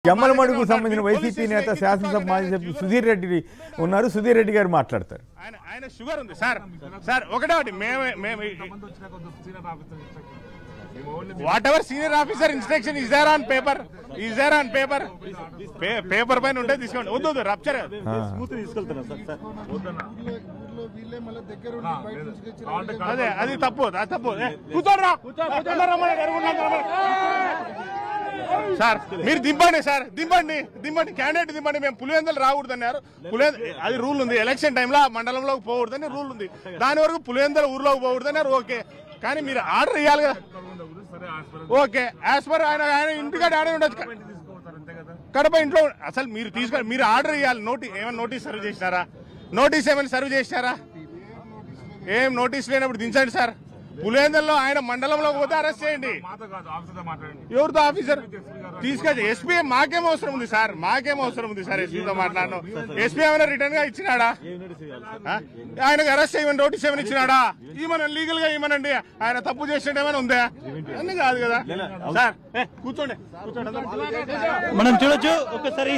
జమ్మలమడుగుకు సంబంధించిన వైసీపీ నేత శాసనసభ మాజీ సభ్యులు సుధీర్ రెడ్డి ఉన్నారు. సుధీర్ రెడ్డి గారు మాట్లాడతారు. ఆయన షుగర్ ఉంది సార్. సార్ ఒకటి whatever senior officer instruction is there on paper, paper పైన ఉంటే తీసుకోండి. వద్దు రప్చర్ అదే అది తప్పు కూర్చోండి సార్. మీరు దింపండి సార్, దింపండి క్యాండిడేట్ దింపండి. మేము పులివెందులు రాకూడదు అన్నారు. అది రూల్ ఉంది. ఎలక్షన్ టైంలో మండలంలోకి పోకూడదని రూల్ ఉంది. దాని వరకు పులివెందుల ఊర్లోకి పోకూడదు అన్నారు. ఓకే, కానీ మీరు ఆర్డర్ ఇవ్వాలి కదా. ఓకే, యాజ్ పర్ ఆయన ఇంటికాడ ఆర్డర్ ఉండొచ్చు. కడప ఇంట్లో అసలు మీరు తీసుకొని మీరు ఆర్డర్ ఇవ్వాలి. ఏమైనా నోటీస్ సర్వ్ చేసినారా? ఏమైనా సర్వ్ చేసినారా? ఏం నోటీస్ లేనప్పుడు దించండి సార్. పులివెందుల్లో ఆయన మండలంలో పోతే అరెస్ట్ చేయండి. ఎవరితో ఆఫీసర్ తీసుకొచ్చి ఎస్పీ మాకేం అవసరం ఉంది సార్? ఎస్పీతో మాట్లాడను. ఎస్పీ ఏమైనా రిటర్న్ గా ఇచ్చినాడా? ఆయనకు అరెస్ట్ చేయమని నోటీస్ ఏమైనా ఇచ్చినాడా? ఈమనండి, లీగల్ గా ఇవ్వనండి. ఆయన తప్పు చేసినట్టు ఏమైనా ఉందా? అన్నీ కాదు కదా సార్. కూర్చోండి. మనం చూడొచ్చు ఒక్కసారి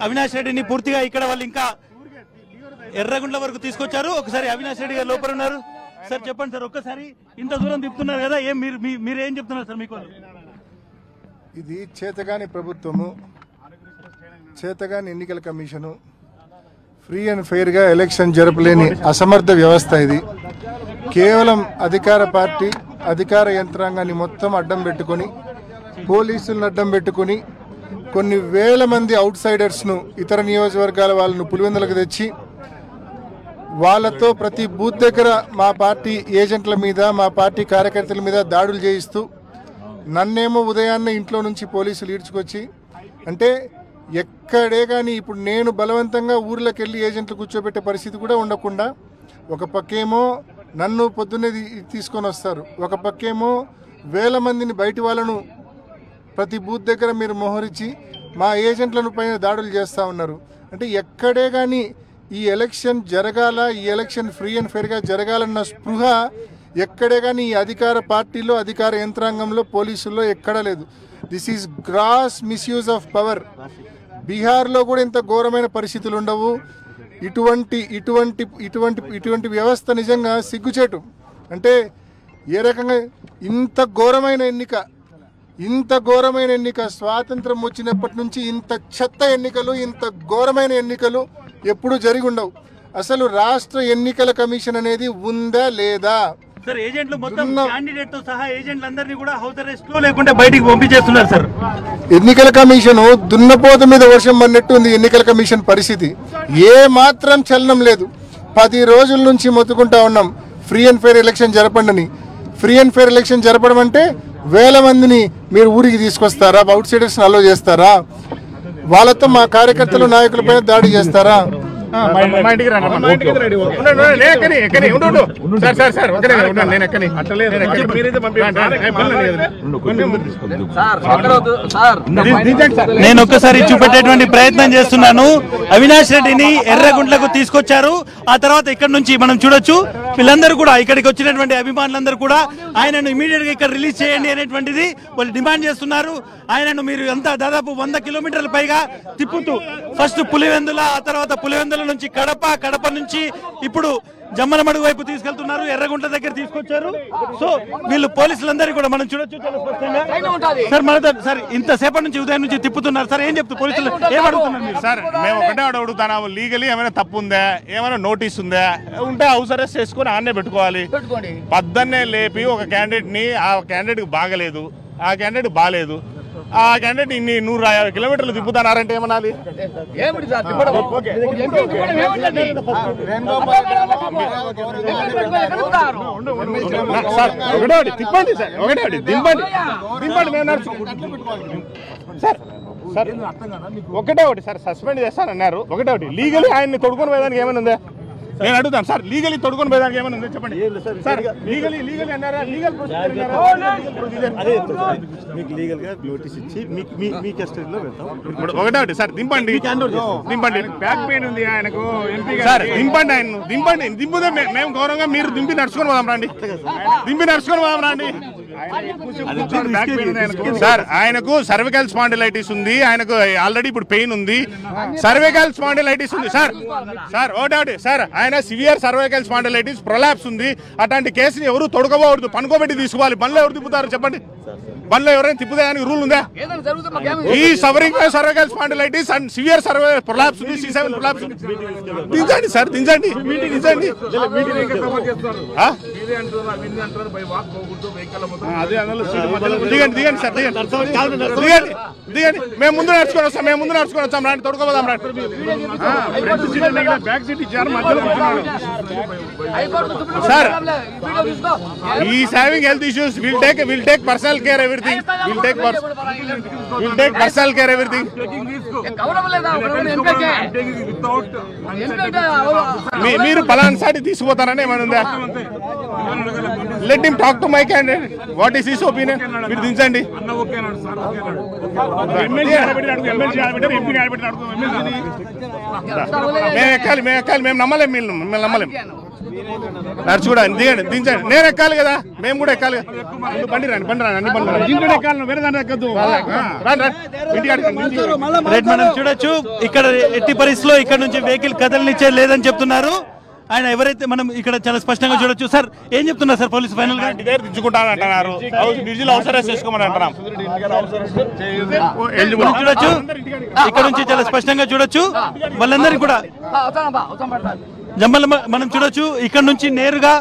అవినాష్ రెడ్డిని పూర్తిగా ఇక్కడ వాళ్ళు ఇంకా ఎర్రగుండ్ల వరకు తీసుకొచ్చారు. ఒకసారి అవినాష్ రెడ్డి గారు లోపల ఉన్నారు. సార్ చెప్పండి సార్, ఒక్కసారి ఇంత దూరం తిప్పుతున్నారు కదా, మీరు ఏం చెప్తున్నారు సార్? మీకు ఇది చేతగాని ప్రభుత్వము, చేతగాని ఎన్నికల కమిషను, ఫ్రీ అండ్ ఫెయిర్గా ఎలక్షన్ జరపలేని అసమర్థ వ్యవస్థ ఇది. కేవలం అధికార పార్టీ అధికార యంత్రాంగాన్ని మొత్తం అడ్డం పెట్టుకొని, పోలీసులను అడ్డం పెట్టుకొని, కొన్ని వేల మంది అవుట్ సైడర్స్ను ఇతర నియోజకవర్గాల వాళ్ళను పులివెందులకు తెచ్చి వాళ్ళతో ప్రతి బూత్ దగ్గర మా పార్టీ ఏజెంట్ల మీద, మా పార్టీ కార్యకర్తల మీద దాడులు చేయిస్తూ, నన్నేమో ఉదయాన్నే ఇంట్లో నుంచి పోలీసులు ఈడ్చుకొచ్చి, అంటే ఎక్కడే కానీ ఇప్పుడు నేను బలవంతంగా ఊర్లోకి వెళ్ళి ఏజెంట్లు కూర్చోబెట్టే పరిస్థితి కూడా ఉండకుండా, ఒక పక్కేమో నన్ను పొద్దున్నే తీసుకొని వస్తారు, ఒక పక్కేమో వేల మందిని బయటి వాళ్ళను ప్రతి బూత్ దగ్గర మీరు మోహరించి మా ఏజెంట్లను పైన దాడులు చేస్తూ ఉన్నారు. అంటే ఎక్కడే కానీ ఈ ఎలక్షన్ జరగాల, ఈ ఎలక్షన్ ఫ్రీ అండ్ ఫెయిర్గా జరగాలన్న స్పృహ ఎక్కడే కానీ ఈ అధికార పార్టీలో, అధికార యంత్రాంగంలో, పోలీసుల్లో ఎక్కడా లేదు. This is gross misuse of power. బీహార్లో కూడా ఇంత ఘోరమైన పరిస్థితులు ఉండవు. ఇటువంటి వ్యవస్థ నిజంగా సిగ్గుచేటు. అంటే ఏ రకంగా ఇంత ఘోరమైన ఎన్నిక స్వాతంత్రం వచ్చినప్పటి నుంచి ఇంత చెత్త ఎన్నికలు, ఇంత ఘోరమైన ఎన్నికలు ఎప్పుడు జరిగి ఉండవు. అసలు రాష్ట్ర ఎన్నికల కమిషన్ అనేది ఉందా లేదా? సార్ ఏజెంట్లు మొత్తం క్యాండిడేట్ తో సహా ఏజెంట్లందరినీ కూడా హౌస్ అరెస్ట్ లో లేకుంటే బయటికి పంపించేస్తున్నారు సార్. ఎన్నికల కమిషన్ దున్నపోత మీద వర్షం పడినట్టు ఉంది. ఎన్నికల కమిషన్ పరిస్థితి ఏ మాత్రం చలనం లేదు. 10 రోజుల నుంచి మొత్తుకుంటా ఉన్నాం ఫ్రీ అండ్ ఫెయిర్ ఎలక్షన్ జరపండి. ఫ్రీ అండ్ ఫెయిర్ ఎలక్షన్ జరపడం అంటే వేల మందిని మీరు ఊరికి తీసుకొస్తారా? అవుట్ సైడర్స్ అలో చేస్తారా? వాళ్ళతో మా కార్యకర్తలు, నాయకులపైన దాడి చేస్తారా? నేను ఒక్కసారి చూపెట్టేటువంటి ప్రయత్నం చేస్తున్నాను. అవినాష్ రెడ్డిని ఎర్రగుంట్లకు తీసుకొచ్చారు. ఆ తర్వాత ఇక్కడ నుంచి మనం చూడొచ్చు వీళ్ళందరూ కూడా, ఇక్కడికి వచ్చినటువంటి అభిమానులందరూ కూడా ఆయనను ఇమీడియట్ గా ఇక్కడ రిలీజ్ చేయండి అనేటువంటిది వాళ్ళు డిమాండ్ చేస్తున్నారు. ఆయనను మీరు అంతా దాదాపు 100 కిలోమీటర్ల పైగా తిప్పుతూ ఫస్ట్ పులివెందుల, ఆ తర్వాత పులివెందుల నుంచి కడప నుంచి ఇప్పుడు జమ్మలమడుగు వైపు తీసుకెళ్తున్నారు. ఎర్రగుంట దగ్గర తీసుకొచ్చారు. సో వీళ్ళు పోలీసులందరూ కూడా మనం చూడొచ్చు చాలా స్పష్టంగా. సార్ మనతో సార్ ఇంతసేపటి నుంచి ఉదయం నుంచి తిప్పుతున్నారు సార్, ఏం చెప్తారు? పోలీసులు ఏమడుగుతున్నారు సార్? మేము ఒకటే అడుగుతున్నాము, లీగలీ ఏమైనా తప్పు ఉందా, ఏమైనా నోటీస్ ఉందా? ఉంటే హౌస్ అరెస్ట్ చేసుకుని ఆన్నే పెట్టుకోవాలి. పద్దన్నే లేపి ఒక క్యాండిడేట్ ని, ఆ క్యాండిడేట్ బాగలేదు, ఆ క్యాండిడేట్ బాగాలేదు, ఆ క్యాండిడేట్ ఇన్ని 150 కిలోమీటర్లు తిప్పుతున్నారంటే ఏమనాలి? తిప్పండి సార్, దింపండి మేము ఒకటి సార్ సస్పెండ్ చేస్తానన్నారు. ఒకటి లీగలీ ఆయన్ని తొడుకొని పోయేదానికి ఏమైనా ఉందా? నేను అడుగుతాను సార్, లీగలీ తొడుకొని పోయేదానికి ఏమైనా ఉందా చెప్పండి సార్. లీగలీ అన్నారా? లీగల్ ఒకటి సార్ దింపండి. బ్యాక్ పెయిన్ ఉంది ఆయనకు సార్, దింపండి ఆయన్ను, దింపుదే మేము గౌరవంగా. మీరు దింపి నడుచుకొని పోదాం రండి. సార్ ఆయనకు సర్వికల్ స్పాండిలైటిస్ ఉంది, ఆయనకు ఆల్రెడీ ఇప్పుడు పెయిన్ ఉంది, సర్వికల్ స్పాండిలైటిస్ ఉంది సార్. సార్ ఒకటి సార్, ఆయన సివియర్ సర్వికల్ స్పాండిలైటిస్ ప్రొలాప్స్ ఉంది. అట్లాంటి కేసుని ఎవరు తొడగబోకూడదు, పనుకోబెట్టి తీసుకోవాలి. బండ్లో ఎవరు తిప్పుతారు చెప్పండి? బండ్లో ఎవరైనా తిప్పుదానికి రూల్ ఉందా? ఈ సవరింగ్ cervical spondylitis and severe cervical prolapse ఉంది, C7 ప్రొలాప్స్ ఉంది. దించండి సార్, దించండి. దిగండి దిగండి సార్, దిగండి. మేము ముందు నడుచుకొని వస్తాం, రాండి తొడుకోదాం రండి. Sir is having health issues, will take personal care everything, will take personal care everything. మీరు పలానా సాటి తీసుకుపోతారని ఏమైనా ఉందా? Let him talk to my candidate, what is his opinion? మీరు దించండి. మేము ఎక్కాలి, మేము నమ్మలేం, మిమ్మల్ని నమ్మలేం. చూడండి, దిగండి, దించండి. నేను ఎక్కాలి కదా, మేము కూడా ఎక్కాలి కదా. బండి రాండి, అన్ని బండి రైట్. మనం చూడొచ్చు ఇక్కడ ఎట్టి పరిస్థితిలో ఇక్కడ నుంచి వెహికల్ కదలనిచ్చేది లేదని చెప్తున్నారు ఆయన. ఎవరైతే మనం ఇక్కడ చాలా స్పష్టంగా చూడొచ్చు. సార్ ఏం చెప్తున్నారు సార్ పోలీసు ఫైనల్ గా? దించుకుంటానంటున్నారు, అవసరం చేసుకోమని అంటున్నాం. చూడొచ్చు ఇక్కడ నుంచి చాలా స్పష్టంగా చూడొచ్చు. వాళ్ళందరినీ కూడా జమ్మల్ మనం చూడొచ్చు. ఇక్కడ నుంచి నేరుగా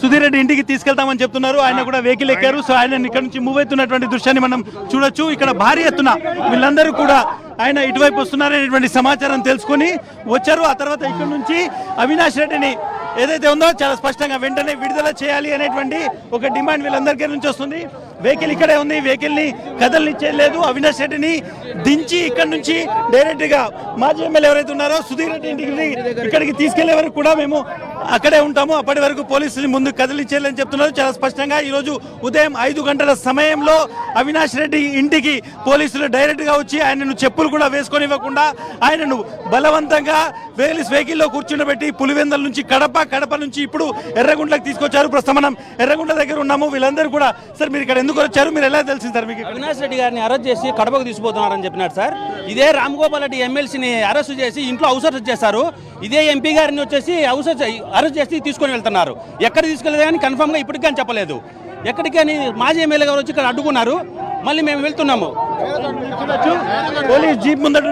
సుధీర్ రెడ్డి ఇంటికి తీసుకెళ్తామని చెప్తున్నారు. ఆయన కూడా వెహికల్ ఎక్కారు. సో ఆయన ఇక్కడ నుంచి మూవ్ అవుతున్నటువంటి దృశ్యాన్ని మనం చూడొచ్చు. ఇక్కడ భారీ ఎత్తున వీళ్ళందరూ కూడా ఆయన ఇటువైపు వస్తున్నారనేటువంటి సమాచారం తెలుసుకుని వచ్చారు. ఆ తర్వాత ఇక్కడ నుంచి అవినాష్ రెడ్డిని ఏదైతే ఉందో చాలా స్పష్టంగా వెంటనే విడుదల చేయాలి అనేటువంటి ఒక డిమాండ్ వీళ్ళందరికీ నుంచి వస్తుంది. వెహికల్ ఇక్కడే ఉంది, వెహికల్ ని కదలనిచ్చేయలేదు. అవినాష్ రెడ్డిని దించి ఇక్కడ నుంచి డైరెక్ట్ గా మాజీ ఎమ్మెల్యే ఎవరైతే ఉన్నారో సుధీర్ రెడ్డి ఇంటికి ఇక్కడికి తీసుకెళ్లే వరకు కూడా మేము అక్కడే ఉంటాము. అప్పటి వరకు పోలీసులు ముందు కదిలించేయాలని చెప్తున్నారు. చాలా స్పష్టంగా ఈ రోజు ఉదయం 5 గంటల సమయంలో అవినాష్ రెడ్డి ఇంటికి పోలీసులు డైరెక్ట్ గా వచ్చి ఆయనను చెప్పులు కూడా వేసుకొని ఇవ్వకుండా ఆయనను బలవంతంగా వెహికల్లో కూర్చుండబెట్టి పులివెందల నుంచి కడప నుంచి ఇప్పుడు ఎర్రగుంట్లకు తీసుకొచ్చారు. ప్రస్తుతం మనం ఎర్రగుంట్ల దగ్గర ఉన్నాము. వీళ్ళందరూ కూడా సార్ మీరు ఇక్కడ ఎందుకు వచ్చారు, మీరు ఎలా తెలిసింది సార్ మీకు? అవినాష్ రెడ్డి గారిని అరెస్ట్ చేసి కడపకు తీసుకుపోతున్నారని చెప్పినారు సార్. ఇదే రామ్గోపాల్ రెడ్డి ఎమ్మెల్సీని అరెస్ట్ చేసి ఇంట్లో అవసరం చేశారు. ఇదే ఎంపీ గారిని వచ్చేసి అరెస్ట్ చేసి తీసుకొని వెళ్తున్నారు. ఎక్కడ తీసుకెళ్ళలేదు కానీ కన్ఫర్మ్ గా ఇప్పటికీ అని చెప్పలేదు. ఎక్కడికి అని మాజీ ఎమ్మెల్యే గారు వచ్చి ఇక్కడ అడ్డుకున్నారు. మళ్ళీ మేము వెళ్తున్నాము. పోలీస్ జీప్ ముందట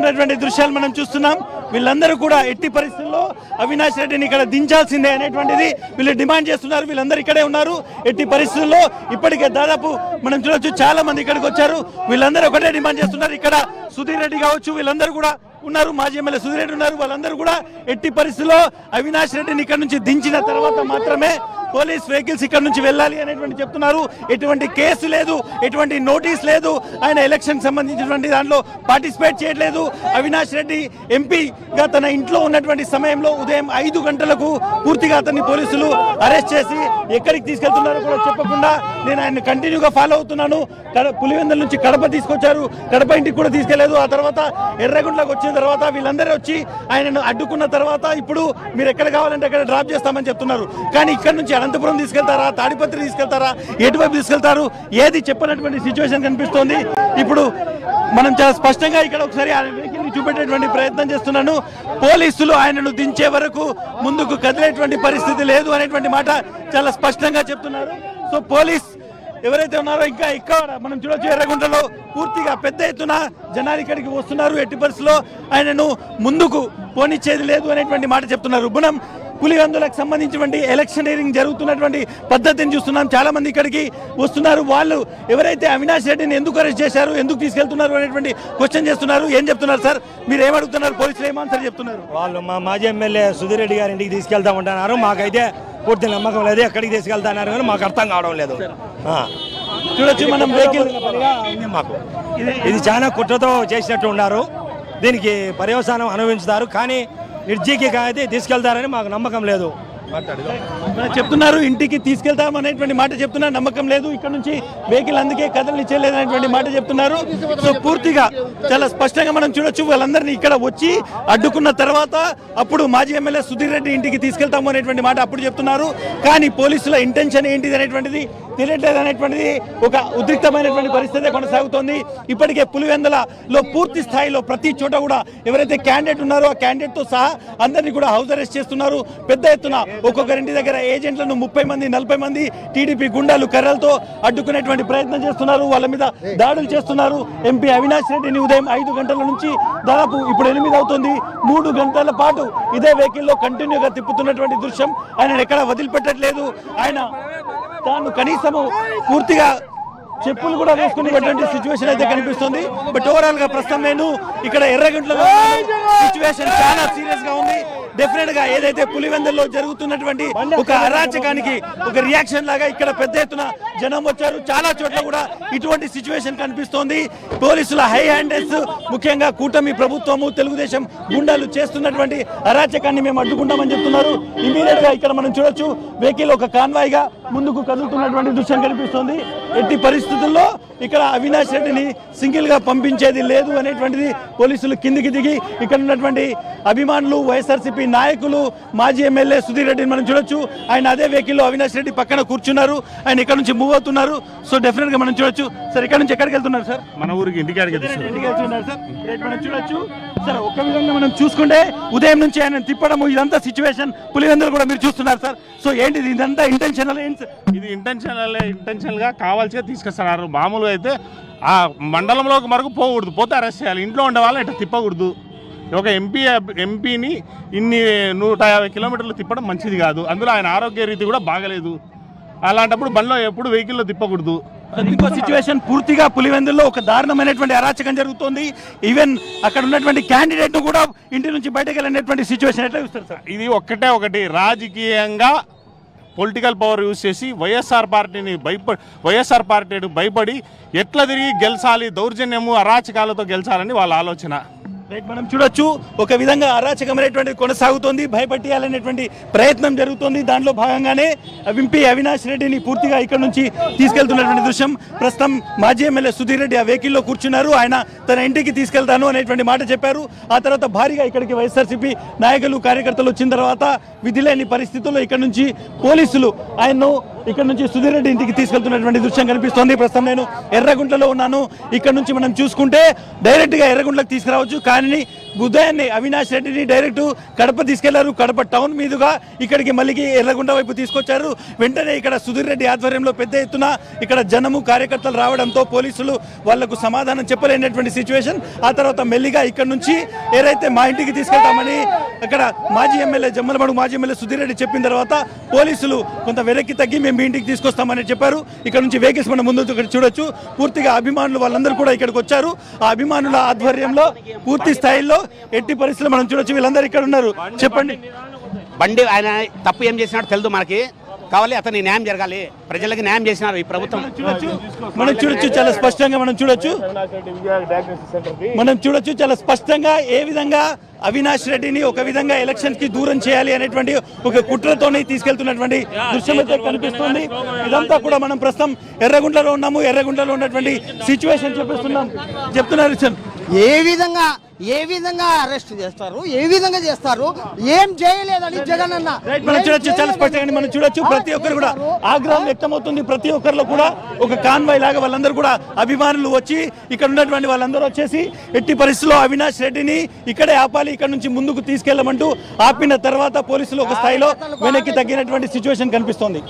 దృశ్యాలు మనం చూస్తున్నాం. వీళ్ళందరూ కూడా ఎట్టి పరిస్థితుల్లో అవినాష్ రెడ్డిని ఇక్కడ దించాల్సిందే అనేటువంటిది వీళ్ళు డిమాండ్ చేస్తున్నారు. వీళ్ళందరూ ఇక్కడే ఉన్నారు. ఎట్టి పరిస్థితుల్లో ఇప్పటికే దాదాపు మనం చూడొచ్చు చాలా మంది ఇక్కడికి వచ్చారు. వీళ్ళందరూ ఒకటే డిమాండ్ చేస్తున్నారు. ఇక్కడ సుధీర్ రెడ్డి కావచ్చు, వీళ్ళందరూ కూడా ఉన్నారు. మాజీ ఎమ్మెల్యే సుధీర్ రెడ్డి ఉన్నారు. వాళ్ళందరూ కూడా ఎట్టి పరిస్థితుల్లో అవినాష్ రెడ్డిని ఇక్కడ నుంచి దించిన తర్వాత మాత్రమే పోలీస్ వెహికల్స్ ఇక్కడ నుంచి వెళ్ళాలి అనేటువంటి చెప్తున్నారు. ఎటువంటి కేసు లేదు, ఎటువంటి నోటీస్ లేదు. ఆయన ఎలక్షన్ సంబంధించినటువంటి దాంట్లో పార్టిసిపేట్ చేయట్లేదు. అవినాష్ రెడ్డి ఎంపీగా తన ఇంట్లో ఉన్నటువంటి సమయంలో ఉదయం 5 గంటలకు పూర్తిగా అతన్ని పోలీసులు అరెస్ట్ చేసి ఎక్కడికి తీసుకెళ్తున్నారో కూడా చెప్పకుండా నేను ఆయన కంటిన్యూగా ఫాలో అవుతున్నాను. పులివెందుల నుంచి కడప తీసుకొచ్చారు. కడప ఇంటికి కూడా తీసుకెళ్లేదు. ఆ తర్వాత ఎర్రగుంట్లకు వచ్చిన తర్వాత వీళ్ళందరూ వచ్చి ఆయనను అడ్డుకున్న తర్వాత ఇప్పుడు మీరు ఎక్కడ కావాలంటే అక్కడ డ్రాప్ చేస్తామని చెప్తున్నారు. కానీ ఇక్కడ నుంచి అనంతపురం తీసుకెళ్తారా, తాడిపత్రి తీసుకెళ్తారా, ఎటువైపు తీసుకెళ్తారు ఏది చెప్పనటువంటి సిచ్యువేషన్ కనిపిస్తోంది. ఇప్పుడు మనం చాలా స్పష్టంగా ఇక్కడ ఒకసారి ఆయన వెహికల్ ని చూపెట్టేటువంటి ప్రయత్నం చేస్తున్నాను. పోలీసులు ఆయనను దించే వరకు ముందుకు కదిలేటువంటి పరిస్థితి లేదు అనేటువంటి మాట చాలా స్పష్టంగా చెప్తున్నారు. సో పోలీస్ ఎవరైతే ఉన్నారో ఇంకా ఇక్కడ మనం చూడొచ్చు ఎర్రగుంటలో పూర్తిగా పెద్ద ఎత్తున జనాలు ఇక్కడికి వస్తున్నారు. ఎట్టి పరిస్థితుల్లో ఆయనను ముందుకు పోనిచ్చేది లేదు అనేటువంటి మాట చెప్తున్నారు. మనం పులివెందులకు సంబంధించినటువంటి ఎలక్షనీరింగ్ జరుగుతున్నటువంటి పద్ధతిని చూస్తున్నాం. చాలా మంది ఇక్కడికి వస్తున్నారు. వాళ్ళు ఎవరైతే అవినాష్ రెడ్డిని ఎందుకు అరెస్ట్ చేశారు, ఎందుకు తీసుకెళ్తున్నారు అనేటువంటి క్వశ్చన్ చేస్తున్నారు. ఏం చెప్తున్నారు సార్, మీరు ఏమడుగుతున్నారు, పోలీసులు ఏమాన్సర్ చెప్తున్నారు? వాళ్ళు మా మాజీ ఎమ్మెల్యే సుధీర్ రెడ్డి గారి ఇంటికి తీసుకెళ్తామంటున్నారు. మాకైతే పూర్తి నమ్మకం లేదు. ఎక్కడికి తీసుకెళ్తున్నారు కానీ మాకు అర్థం కావడం లేదు. చూడొచ్చు మనం వెహికల్ మాకు ఇది చాలా కుట్రతో చేసినట్టు ఉన్నారు. దీనికి పర్యవసానం అనుభవించుతారు. కానీ నిర్జీకి అయితే తీసుకెళ్తారని మాకు నమ్మకం లేదు. చెప్తున్నారు ఇంటికి తీసుకెళ్తాం అనేటువంటి మాట చెప్తున్నారు. నమ్మకం లేదు. ఇక్కడ నుంచి వెహికల్ అందుకే కదలనిచ్చేయలేదు అనేటువంటి మాట చెప్తున్నారు. సో పూర్తిగా చాలా స్పష్టంగా మనం చూడొచ్చు. వాళ్ళందరినీ ఇక్కడ వచ్చి అడ్డుకున్న తర్వాత అప్పుడు మాజీ ఎమ్మెల్యే సుధీర్ రెడ్డి ఇంటికి తీసుకెళ్తాము అనేటువంటి మాట అప్పుడు చెప్తున్నారు. కానీ పోలీసుల ఇంటెన్షన్ ఏంటిది అనేటువంటిది తెలియట్లేదు అనేటువంటిది ఒక ఉద్రిక్తమైనటువంటి పరిస్థితి కొనసాగుతోంది. ఇప్పటికే పులివెందులలో పూర్తి స్థాయిలో ప్రతి చోట కూడా ఎవరైతే క్యాండిడేట్ ఉన్నారో ఆ క్యాండిడేట్ తో సహా అందరినీ కూడా హౌస్ అరెస్ట్ చేస్తున్నారు. పెద్ద ఎత్తున ఒక్కొక్కరింటి దగ్గర ఏజెంట్లను 30 మంది 40 మంది టీడీపీ గుండాలు కర్రలతో అడ్డుకునేటువంటి ప్రయత్నం చేస్తున్నారు. వాళ్ళ మీద దాడులు చేస్తున్నారు. ఎంపీ అవినాష్ రెడ్డిని ఉదయం 5 గంటల నుంచి దాదాపు ఇప్పుడు 8 అవుతుంది 3 గంటల పాటు ఇదే వెహికల్లో కంటిన్యూగా తిప్పుతున్నటువంటి దృశ్యం. ఆయన ఎక్కడ వదిలిపెట్టట్లేదు. ఆయన తాను కనీసము పూర్తిగా చెప్పులు కూడా వేసుకునేటువంటి సిచ్యువేషన్ అయితే కనిపిస్తుంది. బట్ ఓవరాల్ గా ప్రస్తుతం నేను ఇక్కడ ఎర్రగంటలో సిచ్యువేషన్ చాలా సీరియస్ గా ఉంది. డెఫినెట్ గా ఏదైతే పులివెందుల్లో జరుగుతున్నటువంటి ఒక అరాచకానికి ఒక రియాక్షన్ లాగా ఇక్కడ పెద్ద ఎత్తున జనం వచ్చారు. చాలా చోట్ల కూడా ఇటువంటి సిచ్యువేషన్ కనిపిస్తోంది. పోలీసుల హై హ్యాండెస్ ముఖ్యంగా కూటమి ప్రభుత్వము తెలుగుదేశం గుండాలు చేస్తున్నటువంటి అరాచకాన్ని మేము అడ్డుకుంటామని చెప్తున్నారు. ఇమీడియట్ గా ఇక్కడ మనం చూడొచ్చు వెహికల్ ఒక కాన్వాయ్ గా ముందుకు కదులుతున్నటువంటి దృశ్యం కనిపిస్తుంది. ఎట్టి పరిస్థితుల్లో ఇక్కడ అవినాష్ రెడ్డిని సింగిల్ గా పంపించేది లేదు అనేటువంటిది పోలీసులు కిందికి దిగి ఇక్కడ ఉన్నటువంటి అభిమానులు వైఎస్ఆర్సీపీ నాయకులు మాజీ ఎమ్మెల్యే సుధీర్ రెడ్డిని మనం చూడొచ్చు. ఆయన అదే వెహికల్లో అవినాష్ రెడ్డి పక్కన కూర్చున్నారు. ఆయన ఇక్కడ నుంచి మూవ్ అవుతున్నారు. సో డెఫినెట్ గా మనం చూడొచ్చు. సార్ ఇక్కడ నుంచి ఎక్కడికి వెళ్తున్నారు సార్? మన ఊరికి ఇంటికి వెళ్తున్నారు సార్. మనం చూడొచ్చు సార్. ఒక విధంగా మనం చూసుకుంటే ఉదయం నుంచి ఆయన తిప్పడము ఇదంతా సిచ్యువేషన్ పులివెందులు కూడా మీరు చూస్తున్నారు సార్. సో ఏంటిది ఇదంతా ఇంటెన్షనల్? ఇది ఇంటెన్షనల్ గా కావాల్సిగా తీసుకొస్తున్నారు. మామూలుగా అయితే ఆ మండలంలోకి మరకు పోకూడదు, పోతే అరెస్ట్ చేయాలి. ఇంట్లో ఉండే వాళ్ళు ఇట్లా తిప్పకూడదు. ఒక ఎంపీని ఇన్ని 150 కిలోమీటర్లు తిప్పడం మంచిది కాదు. అందులో ఆయన ఆరోగ్య రీతి కూడా బాగలేదు. అలాంటప్పుడు బండ్లో ఎప్పుడు వెహికల్లో తిప్పకూడదు. ఇంకో సిచ్యువేషన్ పూర్తిగా పులివెందుల్లో ఒక దారుణమైనటువంటి అరాచకం జరుగుతోంది. ఈవెన్ అక్కడ ఉన్నటువంటి క్యాండిడేట్ ను కూడా ఇంటి నుంచి బయటకు వెళ్ళినటువంటి సిచ్యువేషన్ ఎట్లా చూస్తారు సార్? ఇది ఒకటి రాజకీయంగా పొలిటికల్ పవర్ యూజ్ చేసి వైఎస్ఆర్ పార్టీని భయపడి ఎట్లా తిరిగి గెలిచాలి, దౌర్జన్యము అరాచకాలతో గెలిచాలని వాళ్ళ ఆలోచన. మనం చూడొచ్చు ఒక విధంగా అరాచకమైనటువంటి కొనసాగుతోంది. భయపెట్టాలనేటువంటి ప్రయత్నం జరుగుతోంది. దాంట్లో భాగంగానే ఎంపీ అవినాష్ రెడ్డిని పూర్తిగా ఇక్కడ నుంచి తీసుకెళ్తున్నటువంటి దృశ్యం. ప్రస్తుతం మాజీ ఎమ్మెల్యే సుధీర్ రెడ్డి ఆ వెహికల్లో కూర్చున్నారు. ఆయన తన ఇంటికి తీసుకెళ్తాను అనేటువంటి మాట చెప్పారు. ఆ తర్వాత భారీగా ఇక్కడికి వైఎస్ఆర్సీపీ నాయకులు కార్యకర్తలు వచ్చిన తర్వాత విధి లేని పరిస్థితుల్లో ఇక్కడ నుంచి పోలీసులు ఆయన్ను ఇక్కడ నుంచి సుధీర్ రెడ్డి ఇంటికి తీసుకెళ్తున్నటువంటి దృశ్యం కనిపిస్తోంది. ప్రస్తుతం నేను ఎర్రగుంటలో ఉన్నాను. ఇక్కడ నుంచి మనం చూసుకుంటే డైరెక్ట్ గా ఎర్రగుంటలకు తీసుకురావచ్చు. కానీ ఉదయాన్నే అవినాష్ రెడ్డిని డైరెక్ట్ కడప తీసుకెళ్లారు. కడప టౌన్ మీదుగా ఇక్కడికి మళ్ళీ ఎర్రగుంట వైపు తీసుకొచ్చారు. వెంటనే ఇక్కడ సుధీర్ రెడ్డి ఆధ్వర్యంలో పెద్ద ఎత్తున ఇక్కడ జనము కార్యకర్తలు రావడంతో పోలీసులు వాళ్లకు సమాధానం చెప్పలేనటువంటి సిచ్యువేషన్. ఆ తర్వాత మెల్లిగా ఇక్కడ నుంచి ఏదైతే మా ఇంటికి తీసుకెళ్తామని అక్కడ మాజీ ఎమ్మెల్యే జమ్మలమడుగు మాజీ ఎమ్మెల్యే సుధీర్ రెడ్డి చెప్పిన తర్వాత పోలీసులు కొంత వెనక్కి తగ్గి మేము మీ ఇంటికి తీసుకొస్తామని చెప్పారు. ఇక్కడ నుంచి వెహికల్స్ మనం ముందు ఇక్కడ చూడొచ్చు. పూర్తిగా అభిమానులు వాళ్ళందరూ కూడా ఇక్కడికి వచ్చారు. ఆ అభిమానుల ఆధ్వర్యంలో పూర్తి స్థాయిలో ఎట్టి పరిస్థితుల్లో మనం చూడొచ్చు. వీళ్ళందరూ ఇక్కడ ఉన్నారు. చెప్పండి. బండి ఆయన తప్పు ఏం చేసినాడు తెలియదు మనకి. కావాలి అతని న్యాయం జరగాలి. ప్రజలకు న్యాయం చేసినారు ఈ ప్రభుత్వం. మనం చూడొచ్చు చాలా స్పష్టంగా మనం చూడొచ్చు చాలా స్పష్టంగా ఏ విధంగా అవినాష్ రెడ్డిని ఒక విధంగా ఎలక్షన్ కి దూరం చేయాలి అనేటువంటి ఒక కుట్రతోనే తీసుకెళ్తున్నటువంటి దృశ్యం అయితే కనిపిస్తుంది. ఇదంతా కూడా మనం ప్రస్తుతం ఎర్రగుంటలో ఉన్నాము. ఎర్రగుంటలో ఉన్నటువంటి సిచ్యువేషన్ చెప్తున్నారు. ఏ విధంగా అరెస్ట్ చేస్తారు, ఏ విధంగా చేస్తారు, ఏం చేయలేదని జగన్ అన్న మనం చూడొచ్చు చాలా స్పష్టంగా మనం చూడొచ్చు. ప్రతి ఒక్కరు కూడా ఆగ్రహం వ్యక్తమవుతుంది. ప్రతి ఒక్కరిలో కూడా ఒక కాన్వాయ్ లాగా వాళ్ళందరూ కూడా అభిమానులు వచ్చి ఇక్కడ ఉన్నటువంటి వాళ్ళందరూ వచ్చేసి ఎట్టి పరిస్థితుల్లో అవినాష్ రెడ్డిని ఇక్కడే ఆపాలి, ఇక్కడ నుంచి ముందుకు తీసుకెళ్లమంటూ ఆపిన తర్వాత పోలీసులు ఒక స్థాయిలో వెనక్కి తగ్గినటువంటి సిచ్యువేషన్ కనిపిస్తోంది.